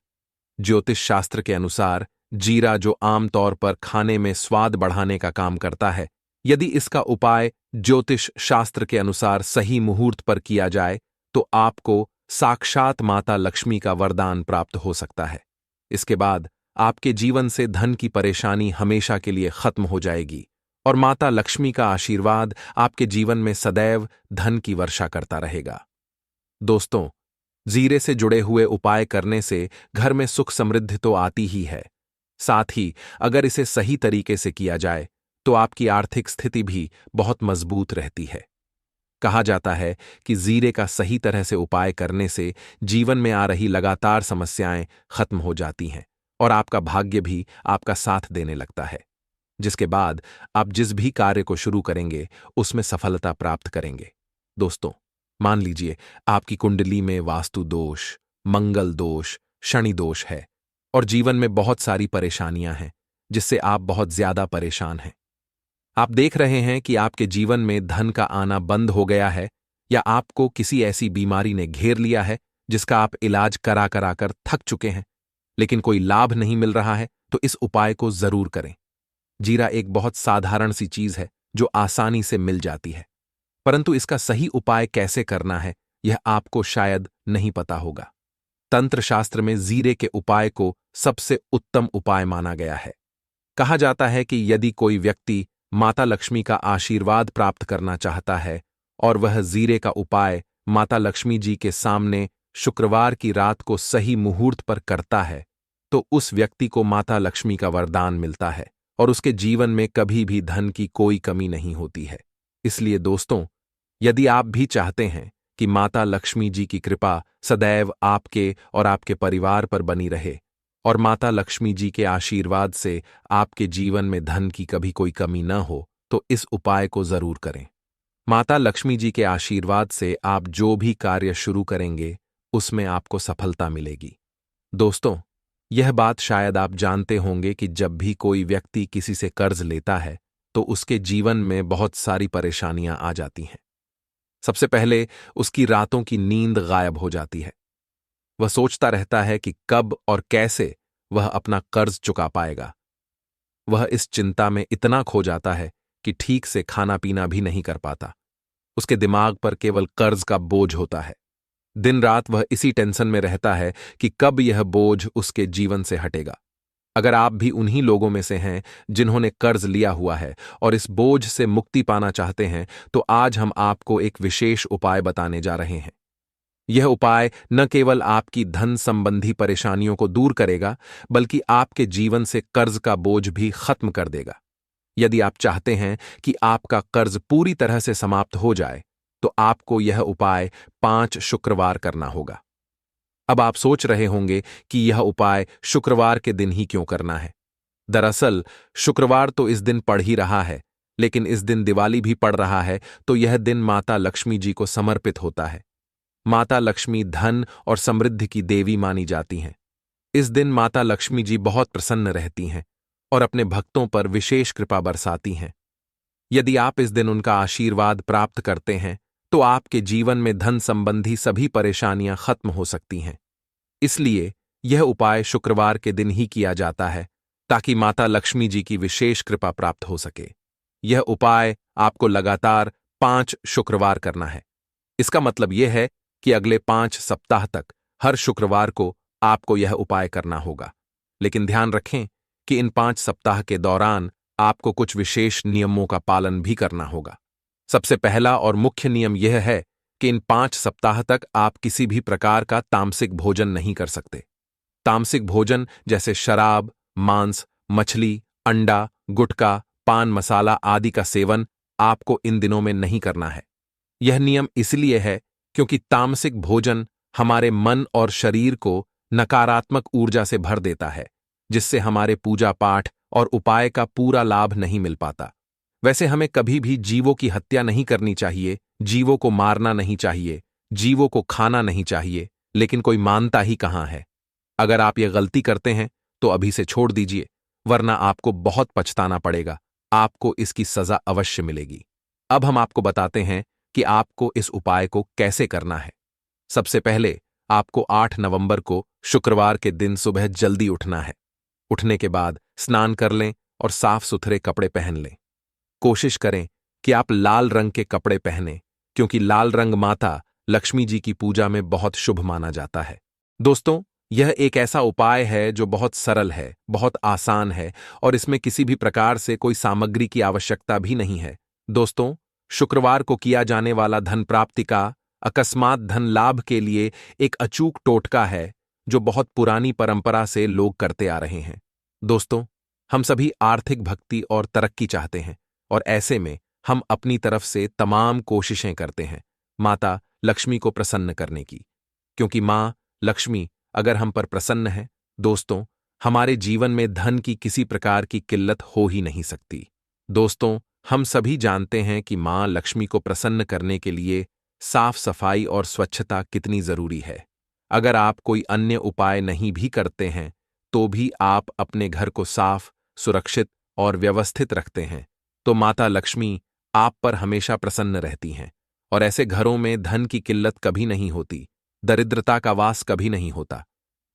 ज्योतिष शास्त्र के अनुसार जीरा, जो आमतौर पर खाने में स्वाद बढ़ाने का काम करता है, यदि इसका उपाय ज्योतिष शास्त्र के अनुसार सही मुहूर्त पर किया जाए तो आपको साक्षात माता लक्ष्मी का वरदान प्राप्त हो सकता है। इसके बाद आपके जीवन से धन की परेशानी हमेशा के लिए खत्म हो जाएगी, और माता लक्ष्मी का आशीर्वाद आपके जीवन में सदैव धन की वर्षा करता रहेगा। दोस्तों, जीरे से जुड़े हुए उपाय करने से घर में सुख समृद्धि तो आती ही है, साथ ही अगर इसे सही तरीके से किया जाए तो आपकी आर्थिक स्थिति भी बहुत मजबूत रहती है। कहा जाता है कि जीरे का सही तरह से उपाय करने से जीवन में आ रही लगातार समस्याएं खत्म हो जाती हैं, और आपका भाग्य भी आपका साथ देने लगता है, जिसके बाद आप जिस भी कार्य को शुरू करेंगे उसमें सफलता प्राप्त करेंगे। दोस्तों, मान लीजिए आपकी कुंडली में वास्तु दोष, मंगल दोष, शनि दोष है, और जीवन में बहुत सारी परेशानियां हैं जिससे आप बहुत ज्यादा परेशान हैं। आप देख रहे हैं कि आपके जीवन में धन का आना बंद हो गया है, या आपको किसी ऐसी बीमारी ने घेर लिया है जिसका आप इलाज करा करा कर थक चुके हैं, लेकिन कोई लाभ नहीं मिल रहा है, तो इस उपाय को जरूर करें। जीरा एक बहुत साधारण सी चीज है जो आसानी से मिल जाती है, परंतु इसका सही उपाय कैसे करना है यह आपको शायद नहीं पता होगा। तंत्र शास्त्र में जीरे के उपाय को सबसे उत्तम उपाय माना गया है। कहा जाता है कि यदि कोई व्यक्ति माता लक्ष्मी का आशीर्वाद प्राप्त करना चाहता है और वह जीरे का उपाय माता लक्ष्मी जी के सामने शुक्रवार की रात को सही मुहूर्त पर करता है, तो उस व्यक्ति को माता लक्ष्मी का वरदान मिलता है और उसके जीवन में कभी भी धन की कोई कमी नहीं होती है। इसलिए दोस्तों, यदि आप भी चाहते हैं कि माता लक्ष्मी जी की कृपा सदैव आपके और आपके परिवार पर बनी रहे, और माता लक्ष्मी जी के आशीर्वाद से आपके जीवन में धन की कभी कोई कमी न हो, तो इस उपाय को जरूर करें। माता लक्ष्मी जी के आशीर्वाद से आप जो भी कार्य शुरू करेंगे उसमें आपको सफलता मिलेगी। दोस्तों, यह बात शायद आप जानते होंगे कि जब भी कोई व्यक्ति किसी से कर्ज लेता है तो उसके जीवन में बहुत सारी परेशानियां आ जाती हैं। सबसे पहले उसकी रातों की नींद गायब हो जाती है। वह सोचता रहता है कि कब और कैसे वह अपना कर्ज चुका पाएगा। वह इस चिंता में इतना खो जाता है कि ठीक से खाना पीना भी नहीं कर पाता। उसके दिमाग पर केवल कर्ज का बोझ होता है। दिन रात वह इसी टेंशन में रहता है कि कब यह बोझ उसके जीवन से हटेगा। अगर आप भी उन्हीं लोगों में से हैं जिन्होंने कर्ज लिया हुआ है और इस बोझ से मुक्ति पाना चाहते हैं, तो आज हम आपको एक विशेष उपाय बताने जा रहे हैं। यह उपाय न केवल आपकी धन संबंधी परेशानियों को दूर करेगा, बल्कि आपके जीवन से कर्ज का बोझ भी खत्म कर देगा। यदि आप चाहते हैं कि आपका कर्ज पूरी तरह से समाप्त हो जाए, तो आपको यह उपाय 5 शुक्रवार करना होगा। अब आप सोच रहे होंगे कि यह उपाय शुक्रवार के दिन ही क्यों करना है। दरअसल शुक्रवार तो इस दिन पड़ ही रहा है, लेकिन इस दिन दिवाली भी पड़ रहा है, तो यह दिन माता लक्ष्मी जी को समर्पित होता है। माता लक्ष्मी धन और समृद्धि की देवी मानी जाती हैं। इस दिन माता लक्ष्मी जी बहुत प्रसन्न रहती हैं और अपने भक्तों पर विशेष कृपा बरसाती हैं। यदि आप इस दिन उनका आशीर्वाद प्राप्त करते हैं तो आपके जीवन में धन संबंधी सभी परेशानियां खत्म हो सकती हैं। इसलिए यह उपाय शुक्रवार के दिन ही किया जाता है ताकि माता लक्ष्मी जी की विशेष कृपा प्राप्त हो सके। यह उपाय आपको लगातार 5 शुक्रवार करना है। इसका मतलब यह है कि अगले 5 सप्ताह तक हर शुक्रवार को आपको यह उपाय करना होगा। लेकिन ध्यान रखें कि इन 5 सप्ताह के दौरान आपको कुछ विशेष नियमों का पालन भी करना होगा। सबसे पहला और मुख्य नियम यह है कि इन 5 सप्ताह तक आप किसी भी प्रकार का तामसिक भोजन नहीं कर सकते। तामसिक भोजन जैसे शराब, मांस, मछली, अंडा, गुटखा, पान मसाला आदि का सेवन आपको इन दिनों में नहीं करना है। यह नियम इसलिए है क्योंकि तामसिक भोजन हमारे मन और शरीर को नकारात्मक ऊर्जा से भर देता है, जिससे हमारे पूजा पाठ और उपाय का पूरा लाभ नहीं मिल पाता। वैसे हमें कभी भी जीवों की हत्या नहीं करनी चाहिए, जीवों को मारना नहीं चाहिए, जीवों को खाना नहीं चाहिए, लेकिन कोई मानता ही कहां है। अगर आप ये गलती करते हैं तो अभी से छोड़ दीजिए, वरना आपको बहुत पछताना पड़ेगा। आपको इसकी सजा अवश्य मिलेगी। अब हम आपको बताते हैं कि आपको इस उपाय को कैसे करना है। सबसे पहले आपको 8 नवंबर को शुक्रवार के दिन सुबह जल्दी उठना है। उठने के बाद स्नान कर लें और साफ सुथरे कपड़े पहन लें। कोशिश करें कि आप लाल रंग के कपड़े पहनें, क्योंकि लाल रंग माता लक्ष्मी जी की पूजा में बहुत शुभ माना जाता है। दोस्तों, यह एक ऐसा उपाय है जो बहुत सरल है, बहुत आसान है और इसमें किसी भी प्रकार से कोई सामग्री की आवश्यकता भी नहीं है। दोस्तों, शुक्रवार को किया जाने वाला धन प्राप्ति का, अकस्मात धन लाभ के लिए एक अचूक टोटका है जो बहुत पुरानी परंपरा से लोग करते आ रहे हैं। दोस्तों, हम सभी आर्थिक भक्ति और तरक्की चाहते हैं और ऐसे में हम अपनी तरफ से तमाम कोशिशें करते हैं माता लक्ष्मी को प्रसन्न करने की, क्योंकि मां लक्ष्मी अगर हम पर प्रसन्न है, दोस्तों, हमारे जीवन में धन की किसी प्रकार की किल्लत हो ही नहीं सकती। दोस्तों, हम सभी जानते हैं कि मां लक्ष्मी को प्रसन्न करने के लिए साफ सफाई और स्वच्छता कितनी जरूरी है। अगर आप कोई अन्य उपाय नहीं भी करते हैं तो भी आप अपने घर को साफ, सुरक्षित और व्यवस्थित रखते हैं तो माता लक्ष्मी आप पर हमेशा प्रसन्न रहती हैं और ऐसे घरों में धन की किल्लत कभी नहीं होती, दरिद्रता का वास कभी नहीं होता।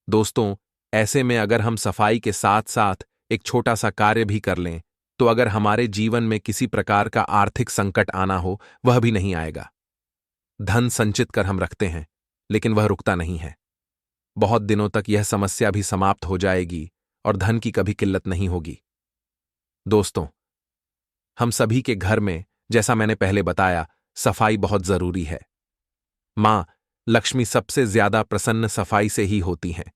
दोस्तों, ऐसे में अगर हम सफाई के साथ साथ एक छोटा सा कार्य भी कर लें तो अगर हमारे जीवन में किसी प्रकार का आर्थिक संकट आना हो, वह भी नहीं आएगा। धन संचित कर हम रखते हैं, लेकिन वह रुकता नहीं है। बहुत दिनों तक यह समस्या भी समाप्त हो जाएगी और धन की कभी किल्लत नहीं होगी। दोस्तों, हम सभी के घर में, जैसा मैंने पहले बताया, सफाई बहुत जरूरी है। मां लक्ष्मी सबसे ज्यादा प्रसन्न सफाई से ही होती हैं।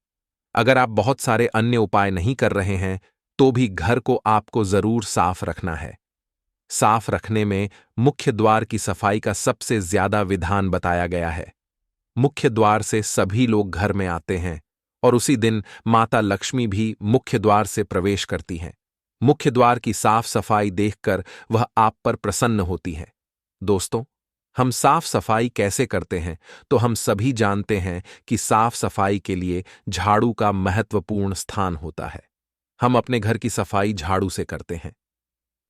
अगर आप बहुत सारे अन्य उपाय नहीं कर रहे हैं तो भी घर को आपको जरूर साफ रखना है। साफ रखने में मुख्य द्वार की सफाई का सबसे ज्यादा विधान बताया गया है। मुख्य द्वार से सभी लोग घर में आते हैं और उसी दिन माता लक्ष्मी भी मुख्य द्वार से प्रवेश करती हैं। मुख्य द्वार की साफ सफाई देखकर वह आप पर प्रसन्न होती है। दोस्तों, हम साफ सफाई कैसे करते हैं तो हम सभी जानते हैं कि साफ सफाई के लिए झाड़ू का महत्वपूर्ण स्थान होता है। हम अपने घर की सफाई झाड़ू से करते हैं,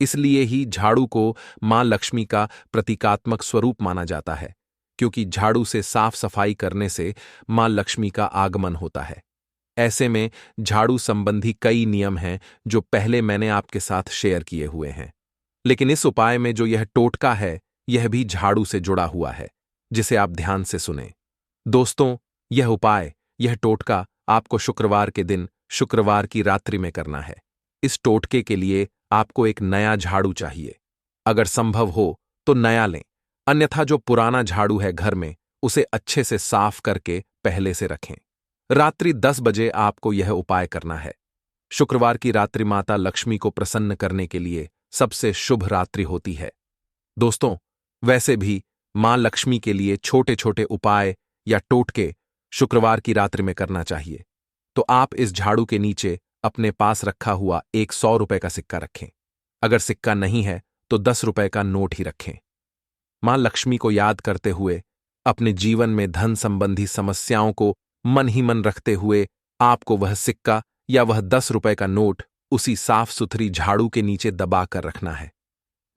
इसलिए ही झाड़ू को मां लक्ष्मी का प्रतीकात्मक स्वरूप माना जाता है, क्योंकि झाड़ू से साफ सफाई करने से मां लक्ष्मी का आगमन होता है। ऐसे में झाड़ू संबंधी कई नियम हैं जो पहले मैंने आपके साथ शेयर किए हुए हैं, लेकिन इस उपाय में जो यह टोटका है यह भी झाड़ू से जुड़ा हुआ है, जिसे आप ध्यान से सुनें। दोस्तों, यह उपाय, यह टोटका आपको शुक्रवार के दिन, शुक्रवार की रात्रि में करना है। इस टोटके के लिए आपको एक नया झाड़ू चाहिए। अगर संभव हो तो नया लें, अन्यथा जो पुराना झाड़ू है घर में उसे अच्छे से साफ करके पहले से रखें। रात्रि 10 बजे आपको यह उपाय करना है। शुक्रवार की रात्रि माता लक्ष्मी को प्रसन्न करने के लिए सबसे शुभ रात्रि होती है। दोस्तों, वैसे भी मां लक्ष्मी के लिए छोटे छोटे उपाय या टोटके शुक्रवार की रात्रि में करना चाहिए, तो आप इस झाड़ू के नीचे अपने पास रखा हुआ एक 100 रुपए का सिक्का रखें। अगर सिक्का नहीं है तो 10 रुपए का नोट ही रखें। मां लक्ष्मी को याद करते हुए, अपने जीवन में धन संबंधी समस्याओं को मन ही मन रखते हुए आपको वह सिक्का या वह 10 रुपए का नोट उसी साफ सुथरी झाड़ू के नीचे दबा कर रखना है।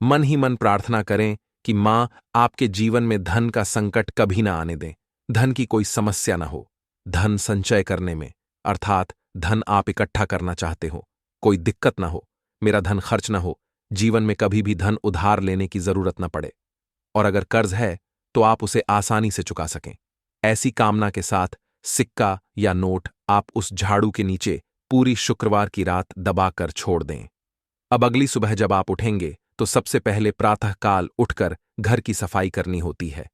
मन ही मन प्रार्थना करें कि मां आपके जीवन में धन का संकट कभी ना आने दें, धन की कोई समस्या ना हो। धन संचय करने में, अर्थात धन आप इकट्ठा करना चाहते हो, कोई दिक्कत ना हो, मेरा धन खर्च ना हो, जीवन में कभी भी धन उधार लेने की जरूरत ना पड़े, और अगर कर्ज है तो आप उसे आसानी से चुका सकें। ऐसी कामना के साथ सिक्का या नोट आप उस झाड़ू के नीचे पूरी शुक्रवार की रात दबाकर छोड़ दें। अब अगली सुबह जब आप उठेंगे तो सबसे पहले प्रातःकाल उठकर घर की सफाई करनी होती है।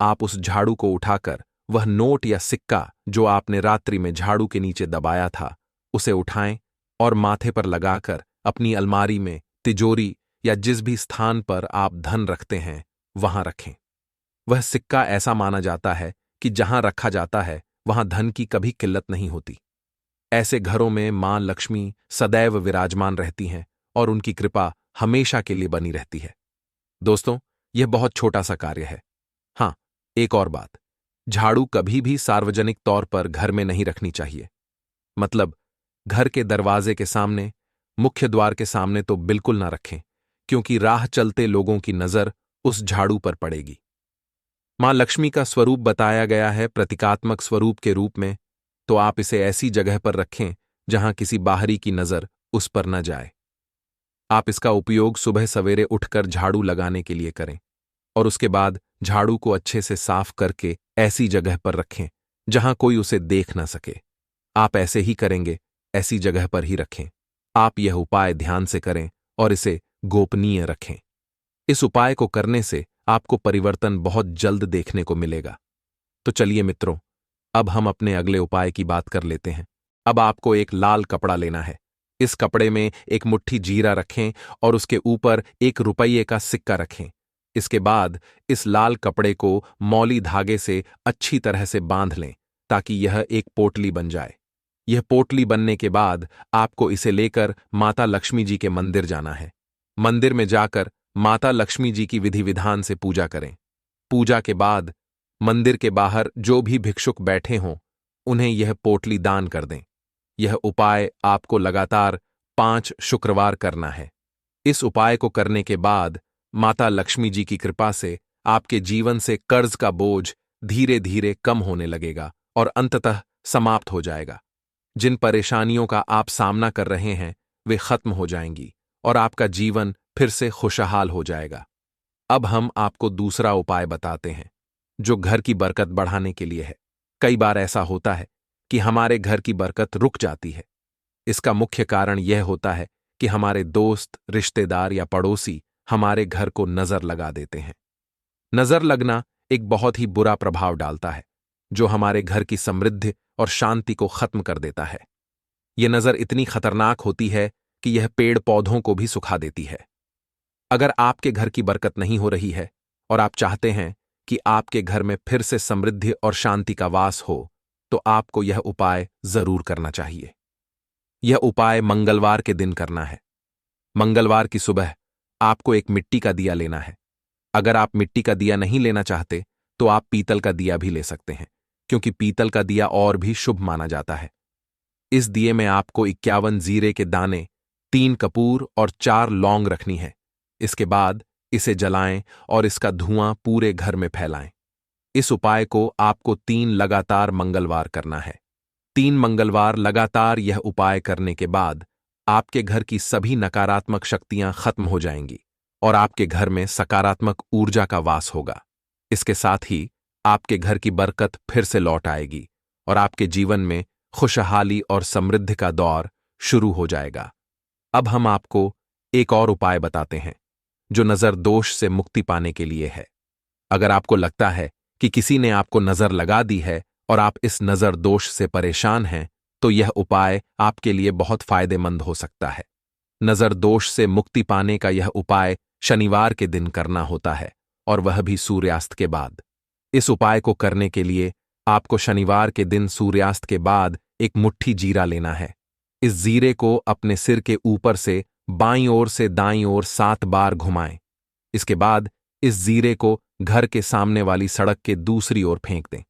आप उस झाड़ू को उठाकर वह नोट या सिक्का जो आपने रात्रि में झाड़ू के नीचे दबाया था, उसे उठाएं और माथे पर लगाकर अपनी अलमारी में, तिजोरी या जिस भी स्थान पर आप धन रखते हैं वहां रखें। वह सिक्का ऐसा माना जाता है कि जहां रखा जाता है वहां धन की कभी किल्लत नहीं होती। ऐसे घरों में मां लक्ष्मी सदैव विराजमान रहती हैं और उनकी कृपा हमेशा के लिए बनी रहती है। दोस्तों, यह बहुत छोटा सा कार्य है। हां, एक और बात, झाड़ू कभी भी सार्वजनिक तौर पर घर में नहीं रखनी चाहिए। मतलब घर के दरवाजे के सामने, मुख्य द्वार के सामने तो बिल्कुल ना रखें, क्योंकि राह चलते लोगों की नजर उस झाड़ू पर पड़ेगी। मां लक्ष्मी का स्वरूप बताया गया है प्रतीकात्मक स्वरूप के रूप में, तो आप इसे ऐसी जगह पर रखें जहां किसी बाहरी की नजर उस पर न जाए। आप इसका उपयोग सुबह सवेरे उठकर झाड़ू लगाने के लिए करें और उसके बाद झाड़ू को अच्छे से साफ करके ऐसी जगह पर रखें जहां कोई उसे देख न सके। आप ऐसे ही करेंगे, ऐसी जगह पर ही रखें। आप यह उपाय ध्यान से करें और इसे गोपनीय रखें। इस उपाय को करने से आपको परिवर्तन बहुत जल्द देखने को मिलेगा। तो चलिए मित्रों, अब हम अपने अगले उपाय की बात कर लेते हैं। अब आपको एक लाल कपड़ा लेना है। इस कपड़े में एक मुट्ठी जीरा रखें और उसके ऊपर 1 रुपये का सिक्का रखें। इसके बाद इस लाल कपड़े को मौली धागे से अच्छी तरह से बांध लें ताकि यह एक पोटली बन जाए। यह पोटली बनने के बाद आपको इसे लेकर माता लक्ष्मी जी के मंदिर जाना है। मंदिर में जाकर माता लक्ष्मी जी की विधि विधान से पूजा करें। पूजा के बाद मंदिर के बाहर जो भी भिक्षुक बैठे हों, उन्हें यह पोटली दान कर दें। यह उपाय आपको लगातार 5 शुक्रवार करना है। इस उपाय को करने के बाद माता लक्ष्मी जी की कृपा से आपके जीवन से कर्ज का बोझ धीरे धीरे कम होने लगेगा और अंततः समाप्त हो जाएगा। जिन परेशानियों का आप सामना कर रहे हैं वे खत्म हो जाएंगी और आपका जीवन फिर से खुशहाल हो जाएगा। अब हम आपको दूसरा उपाय बताते हैं जो घर की बरकत बढ़ाने के लिए है। कई बार ऐसा होता है कि हमारे घर की बरकत रुक जाती है। इसका मुख्य कारण यह होता है कि हमारे दोस्त, रिश्तेदार या पड़ोसी हमारे घर को नजर लगा देते हैं। नजर लगना एक बहुत ही बुरा प्रभाव डालता है जो हमारे घर की समृद्धि और शांति को खत्म कर देता है। यह नजर इतनी खतरनाक होती है कि यह पेड़ पौधों को भी सुखा देती है। अगर आपके घर की बरकत नहीं हो रही है और आप चाहते हैं कि आपके घर में फिर से समृद्धि और शांति का वास हो, तो आपको यह उपाय जरूर करना चाहिए। यह उपाय मंगलवार के दिन करना है। मंगलवार की सुबह आपको एक मिट्टी का दिया लेना है। अगर आप मिट्टी का दिया नहीं लेना चाहते तो आप पीतल का दिया भी ले सकते हैं, क्योंकि पीतल का दिया और भी शुभ माना जाता है। इस दिए में आपको 51 जीरे के दाने, 3 कपूर और 4 लौंग रखनी है। इसके बाद इसे जलाएं और इसका धुआं पूरे घर में फैलाएं। इस उपाय को आपको 3 लगातार मंगलवार करना है। 3 मंगलवार लगातार यह उपाय करने के बाद आपके घर की सभी नकारात्मक शक्तियां खत्म हो जाएंगी और आपके घर में सकारात्मक ऊर्जा का वास होगा। इसके साथ ही आपके घर की बरकत फिर से लौट आएगी और आपके जीवन में खुशहाली और समृद्धि का दौर शुरू हो जाएगा। अब हम आपको एक और उपाय बताते हैं जो नजर दोष से मुक्ति पाने के लिए है। अगर आपको लगता है कि किसी ने आपको नजर लगा दी है और आप इस नजर दोष से परेशान हैं, तो यह उपाय आपके लिए बहुत फायदेमंद हो सकता है। नजर दोष से मुक्ति पाने का यह उपाय शनिवार के दिन करना होता है और वह भी सूर्यास्त के बाद। इस उपाय को करने के लिए आपको शनिवार के दिन सूर्यास्त के बाद एक मुट्ठी जीरा लेना है। इस जीरे को अपने सिर के ऊपर से बाईं ओर से दाईं ओर 7 बार घुमाएं। इसके बाद इस जीरे को घर के सामने वाली सड़क के दूसरी ओर फेंक दें।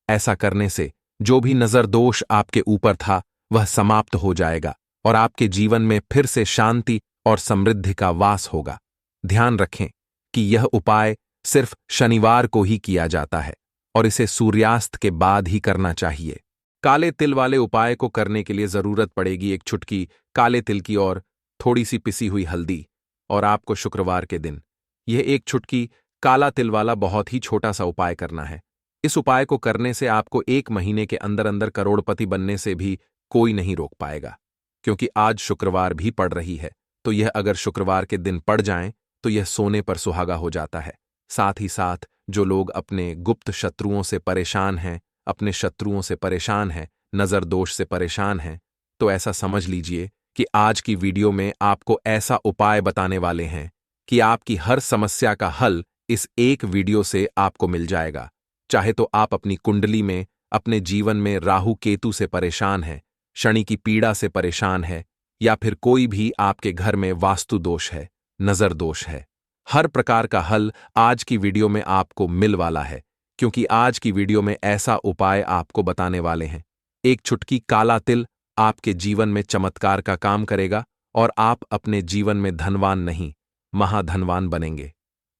ऐसा करने से जो भी नजर दोष आपके ऊपर था वह समाप्त हो जाएगा और आपके जीवन में फिर से शांति और समृद्धि का वास होगा। ध्यान रखें कि यह उपाय सिर्फ शनिवार को ही किया जाता है और इसे सूर्यास्त के बाद ही करना चाहिए। काले तिल वाले उपाय को करने के लिए जरूरत पड़ेगी एक चुटकी काले तिल की और थोड़ी सी पिसी हुई हल्दी। और आपको शुक्रवार के दिन यह एक चुटकी काला तिल वाला बहुत ही छोटा सा उपाय करना है। इस उपाय को करने से आपको 1 महीने के अंदर अंदर करोड़पति बनने से भी कोई नहीं रोक पाएगा, क्योंकि आज शुक्रवार भी पड़ रही है। तो यह अगर शुक्रवार के दिन पड़ जाएं तो यह सोने पर सुहागा हो जाता है। साथ ही साथ जो लोग अपने गुप्त शत्रुओं से परेशान हैं, अपने शत्रुओं से परेशान हैं, नजर दोष से परेशान हैं, तो ऐसा समझ लीजिए कि आज की वीडियो में आपको ऐसा उपाय बताने वाले हैं कि आपकी हर समस्या का हल इस एक वीडियो से आपको मिल जाएगा। चाहे तो आप अपनी कुंडली में, अपने जीवन में राहु केतु से परेशान हैं, शनि की पीड़ा से परेशान है, या फिर कोई भी आपके घर में वास्तु दोष है, नजर दोष है, हर प्रकार का हल आज की वीडियो में आपको मिल वाला है। क्योंकि आज की वीडियो में ऐसा उपाय आपको बताने वाले हैं। एक चुटकी काला तिल आपके जीवन में चमत्कार का काम करेगा और आप अपने जीवन में धनवान नहीं, महाधनवान बनेंगे।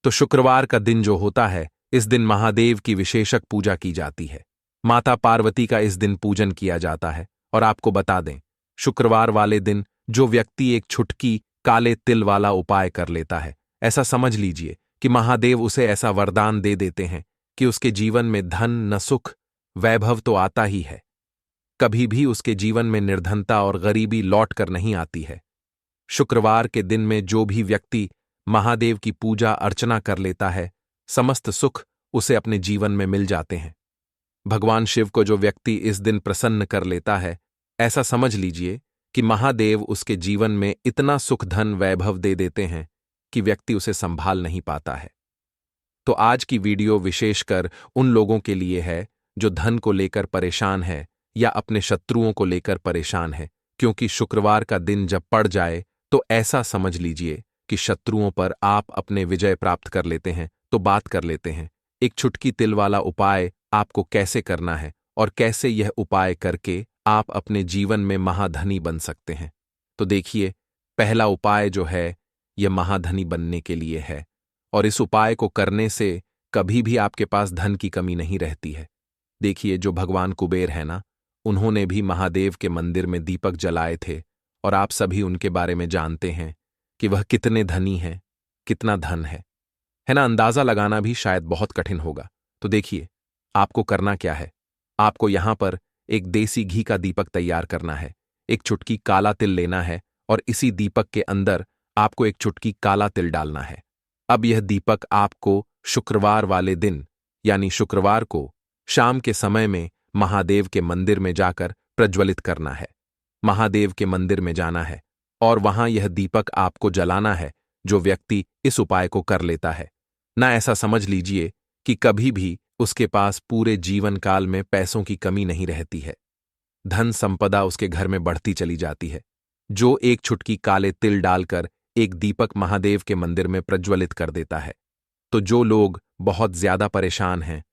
तो शुक्रवार का दिन जो होता है, इस दिन महादेव की विशेषक पूजा की जाती है। माता पार्वती का इस दिन पूजन किया जाता है। और आपको बता दें, शुक्रवार वाले दिन जो व्यक्ति एक चुटकी काले तिल वाला उपाय कर लेता है, ऐसा समझ लीजिए कि महादेव उसे ऐसा वरदान दे देते हैं कि उसके जीवन में धन न सुख वैभव तो आता ही है, कभी भी उसके जीवन में निर्धनता और गरीबी लौट कर नहीं आती है। शुक्रवार के दिन में जो भी व्यक्ति महादेव की पूजा अर्चना कर लेता है, समस्त सुख उसे अपने जीवन में मिल जाते हैं। भगवान शिव को जो व्यक्ति इस दिन प्रसन्न कर लेता है, ऐसा समझ लीजिए कि महादेव उसके जीवन में इतना सुख धन वैभव दे देते हैं कि व्यक्ति उसे संभाल नहीं पाता है। तो आज की वीडियो विशेषकर उन लोगों के लिए है जो धन को लेकर परेशान है या अपने शत्रुओं को लेकर परेशान है, क्योंकि शुक्रवार का दिन जब पड़ जाए तो ऐसा समझ लीजिए कि शत्रुओं पर आप अपने विजय प्राप्त कर लेते हैं। तो बात कर लेते हैं एक चुटकी तिल वाला उपाय आपको कैसे करना है और कैसे यह उपाय करके आप अपने जीवन में महाधनी बन सकते हैं। तो देखिए, पहला उपाय जो है यह महाधनी बनने के लिए है और इस उपाय को करने से कभी भी आपके पास धन की कमी नहीं रहती है। देखिए, जो भगवान कुबेर है ना, उन्होंने भी महादेव के मंदिर में दीपक जलाए थे और आप सभी उनके बारे में जानते हैं कि वह कितने धनी हैं, कितना धन है ना। अंदाजा लगाना भी शायद बहुत कठिन होगा। तो देखिए, आपको करना क्या है। आपको यहां पर एक देसी घी का दीपक तैयार करना है, एक चुटकी काला तिल लेना है और इसी दीपक के अंदर आपको एक चुटकी काला तिल डालना है। अब यह दीपक आपको शुक्रवार वाले दिन यानी शुक्रवार को शाम के समय में महादेव के मंदिर में जाकर प्रज्वलित करना है। महादेव के मंदिर में जाना है और वहां यह दीपक आपको जलाना है। जो व्यक्ति इस उपाय को कर लेता है ना, ऐसा समझ लीजिए कि कभी भी उसके पास पूरे जीवन काल में पैसों की कमी नहीं रहती है, धन संपदा उसके घर में बढ़ती चली जाती है। जो एक चुटकी काले तिल डालकर एक दीपक महादेव के मंदिर में प्रज्वलित कर देता है, तो जो लोग बहुत ज्यादा परेशान हैं,